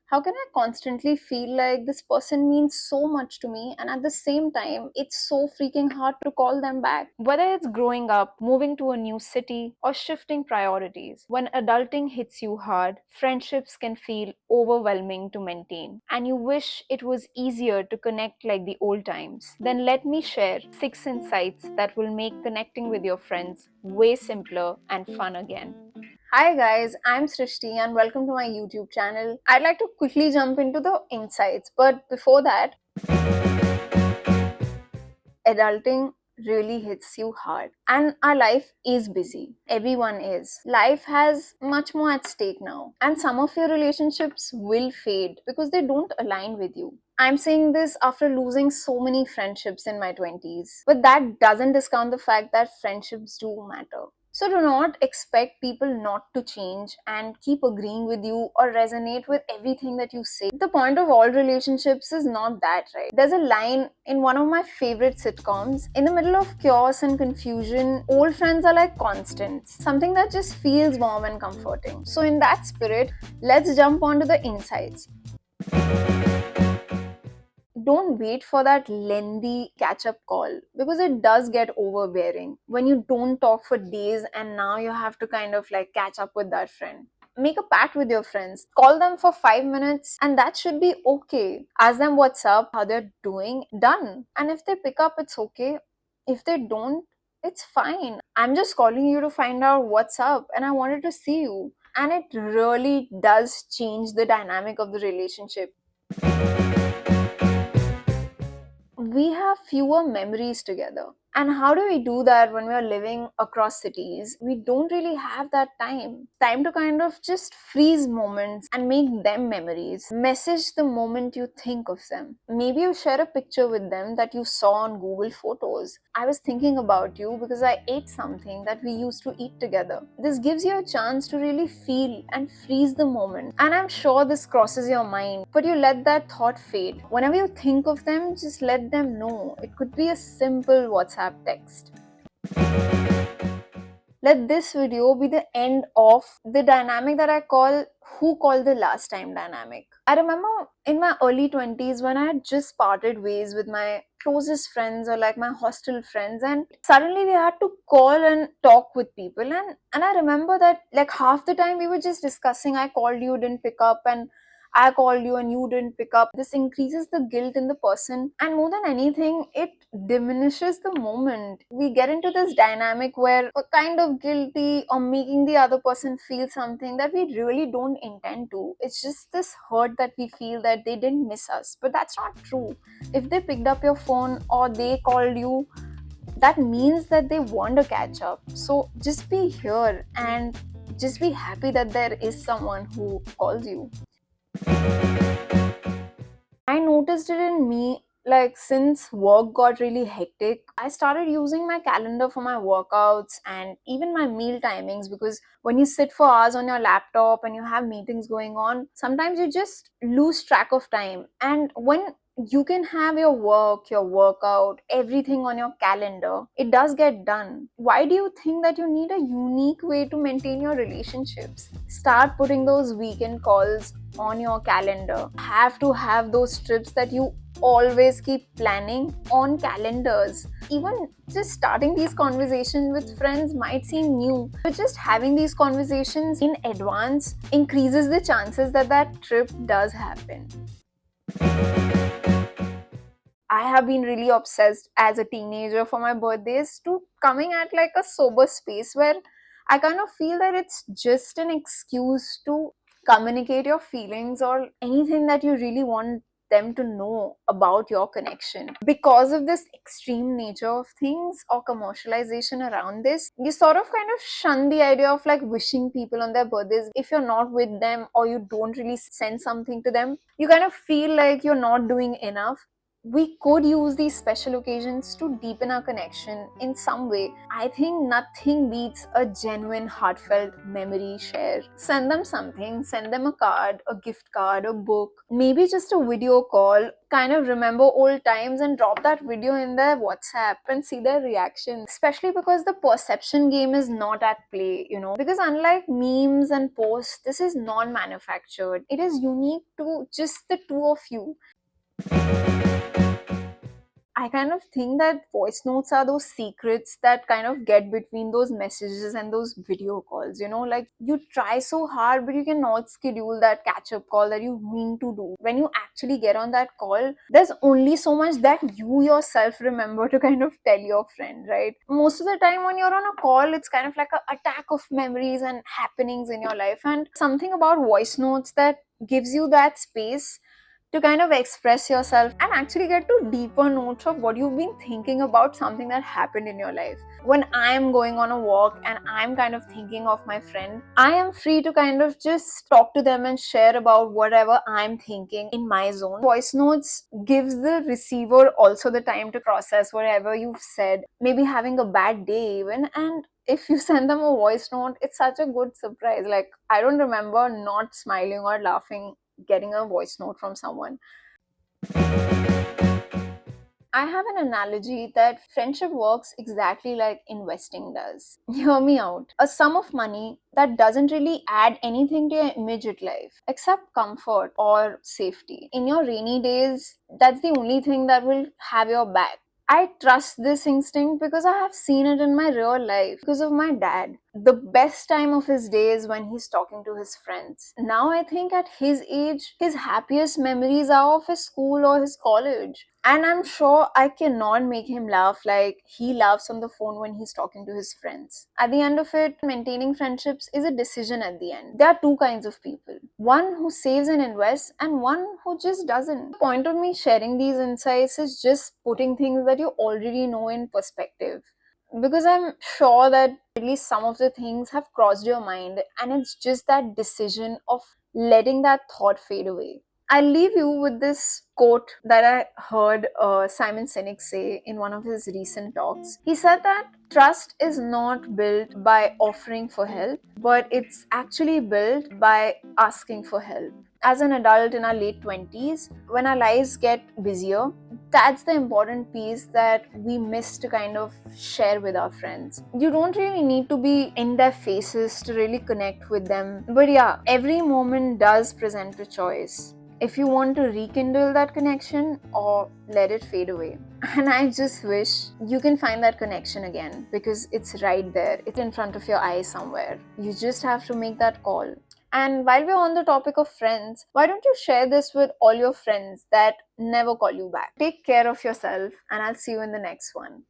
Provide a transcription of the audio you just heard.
How can I constantly feel like this person means so much to me and at the same time it's so freaking hard to call them back? Whether it's growing up, moving to a new city, or shifting priorities, when adulting hits you hard, friendships can feel overwhelming to maintain, and you wish it was easier to connect like the old times. Then let me share 6 insights that will make connecting with your friends way simpler and fun again. Hi guys, I'm Srishti and welcome to my YouTube channel. I'd like to quickly jump into the insights, but before that, adulting really hits you hard. And our life is busy. Everyone is. Life has much more at stake now. And some of your relationships will fade because they don't align with you. I'm saying this after losing so many friendships in my 20s. But that doesn't discount the fact that friendships do matter. So do not expect people not to change and keep agreeing with you or resonate with everything that you say. The point of all relationships is not that, right? There's a line in one of my favorite sitcoms: in the middle of chaos and confusion, old friends are like constants, something that just feels warm and comforting. So in that spirit, let's jump onto the insights. Don't wait for that lengthy catch up call because it does get overbearing when you don't talk for days and now you have to kind of like catch up with that friend. Make a pact with your friends, call them for 5 minutes, and that should be okay. Ask them what's up, how they're doing, done. And if they pick up, it's okay. If they don't, it's fine. I'm just calling you to find out what's up and I wanted to see you. And it really does change the dynamic of the relationship. We have fewer memories together. And how do we do that when we're living across cities? We don't really have that time. Time to kind of just freeze moments and make them memories. Message the moment you think of them. Maybe you share a picture with them that you saw on Google Photos. I was thinking about you because I ate something that we used to eat together. This gives you a chance to really feel and freeze the moment. And I'm sure this crosses your mind, but you let that thought fade. Whenever you think of them, just let them know. It could be a simple WhatsApp text. Let this video be the end of the dynamic that I call who called the last time dynamic. I remember in my early 20s when I had just parted ways with my closest friends or like my hostel friends, and suddenly we had to call and talk with people, and I remember that like half the time we were just discussing, I called you, didn't pick up, and I called you and you didn't pick up. This increases the guilt in the person, and more than anything, it diminishes the moment. We get into this dynamic where we're kind of guilty or making the other person feel something that we really don't intend to. It's just this hurt that we feel that they didn't miss us. But that's not true. If they picked up your phone or they called you, that means that they want to catch up. So just be here and just be happy that there is someone who calls you. I noticed it in me, like since work got really hectic, I started using my calendar for my workouts and even my meal timings, because when you sit for hours on your laptop and you have meetings going on, sometimes you just lose track of time. And when you can have your work, your workout, everything on your calendar, it does get done. Why do you think that you need a unique way to maintain your relationships? Start putting those weekend calls on your calendar. Have to have those trips that you always keep planning on calendars. Even just starting these conversations with friends might seem new, but just having these conversations in advance increases the chances that that trip does happen. I have been really obsessed as a teenager for my birthdays to coming at like a sober space where I kind of feel that it's just an excuse to communicate your feelings or anything that you really want them to know about your connection. Because of this extreme nature of things or commercialization around this, you sort of kind of shun the idea of like wishing people on their birthdays. If you're not with them or you don't really send something to them, you kind of feel like you're not doing enough. we could use these special occasions to deepen our connection in some way. I think nothing beats a genuine, heartfelt memory share. Send them something, send them a card, a gift card, a book, maybe just a video call. Kind of remember old times and drop that video in their WhatsApp and see their reaction. Especially because the perception game is not at play, Because unlike memes and posts, this is non manufactured, it is unique to just the two of you. I kind of think that voice notes are those secrets that kind of get between those messages and those video calls. Like you try so hard, but you cannot schedule that catch up call that you mean to do. When you actually get on that call, there's only so much that you yourself remember to kind of tell your friend, right? Most of the time, when you're on a call, it's kind of like an attack of memories and happenings in your life, and something about voice notes that gives you that space to kind of express yourself and actually get to deeper notes of what you've been thinking about something that happened in your life. When I'm going on a walk and I'm kind of thinking of my friend, I am free to kind of just talk to them and share about whatever I'm thinking in my zone. Voice notes gives the receiver also the time to process whatever you've said, maybe having a bad day even, and if you send them a voice note, it's such a good surprise. Like, I don't remember not smiling or laughing getting a voice note from someone. I have an analogy that friendship works exactly like investing does. Hear me out. A sum of money that doesn't really add anything to your immediate life except comfort or safety. In your rainy days, that's the only thing that will have your back. I trust this instinct because I have seen it in my real life because of my dad. The best time of his day is when he's talking to his friends. Now I think at his age, his happiest memories are of his school or his college. And I'm sure I cannot make him laugh like he laughs on the phone when he's talking to his friends. At the end of it, maintaining friendships is a decision at the end. There are two kinds of people, one who saves and invests, and one who just doesn't. The point of me sharing these insights is just putting things that you already know in perspective. Because I'm sure that at least some of the things have crossed your mind, and it's just that decision of letting that thought fade away. I'll leave you with this quote that I heard Simon Sinek say in one of his recent talks. He said that trust is not built by offering for help, but it's actually built by asking for help. As an adult in our late 20s, when our lives get busier, that's the important piece that we miss to kind of share with our friends. You don't really need to be in their faces to really connect with them. But yeah, every moment does present a choice. If you want to rekindle that connection or let it fade away. And I just wish you can find that connection again because it's right there. It's in front of your eyes somewhere. You just have to make that call. And while we're on the topic of friends, why don't you share this with all your friends that never call you back? Take care of yourself, and I'll see you in the next one.